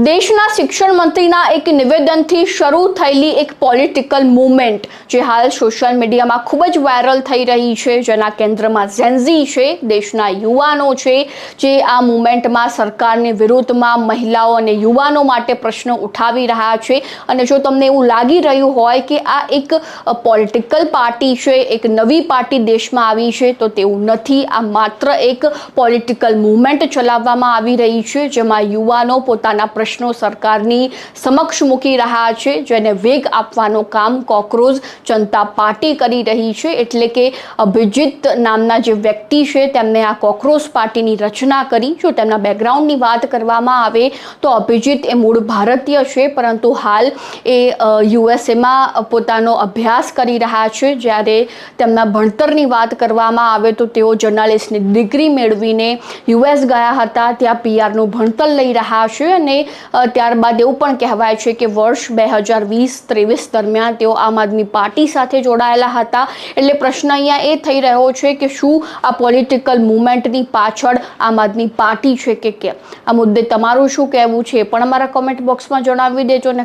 દેશના શિક્ષણ મંત્રીના એક નિવેદનથી શરૂ થયેલી એક પોલિટિકલ મૂવમેન્ટ જે હાલ સોશિયલ મીડિયામાં ખૂબ જ વાયરલ થઈ રહી છે, જેના કેન્દ્રમાં ઝેન્ઝી છે, દેશના યુવાનો છે, જે આ મૂવમેન્ટમાં સરકારની વિરુદ્ધમાં મહિલાઓ અને યુવાનો માટે પ્રશ્નો ઉઠાવી રહ્યા છે। અને જો તમને એવું લાગી રહ્યું હોય કે આ એક પોલિટિકલ પાર્ટી છે, એક નવી પાર્ટી દેશમાં આવી છે, તો તેવું નથી। આ માત્ર એક પોલિટિકલ મૂવમેન્ટ ચલાવવામાં આવી રહી છે, જેમાં યુવાનો પોતાના પ્રશ્નો સરકારની સમક્ષ મૂકી રહ્યા છે, જેને વેગ આપવાનું કામ કોકરોચ જનતા પાર્ટી કરી રહી છે। એટલે કે અભિજીત નામના જે વ્યક્તિ છે, તેમને આ કોકરોચ પાર્ટીની રચના કરી। જો તેમના બેકગ્રાઉન્ડની વાત કરવામાં આવે તો અભિજીત એ મૂળ ભારતીય છે, પરંતુ હાલ એ યુએસએમાં પોતાનો અભ્યાસ કરી રહ્યા છે। જ્યારે તેમના ભણતરની વાત કરવામાં આવે તો તેઓ જર્નાલિસ્ટની ડિગ્રી મેળવીને યુએસ ગયા હતા, ત્યાં પીઆરનું ભણતર લઈ રહ્યા છે। અને ત્યારબાદ એવું પણ કહેવાય છે કે વર્ષ 2020-23 દરમિયાન તેઓ આમ આદમી પાર્ટી સાથે જોડાયેલા હતા। એટલે પ્રશ્ન અહીંયા એ થઈ રહ્યો છે કે શું આ પોલિટિકલ મૂવમેન્ટની પાછળ આમ આદમી પાર્ટી છે કે કેમ? આ મુદ્દે તમારું શું કહેવું છે એ પણ અમારા કોમેન્ટ બોક્સમાં જણાવી દેજો ને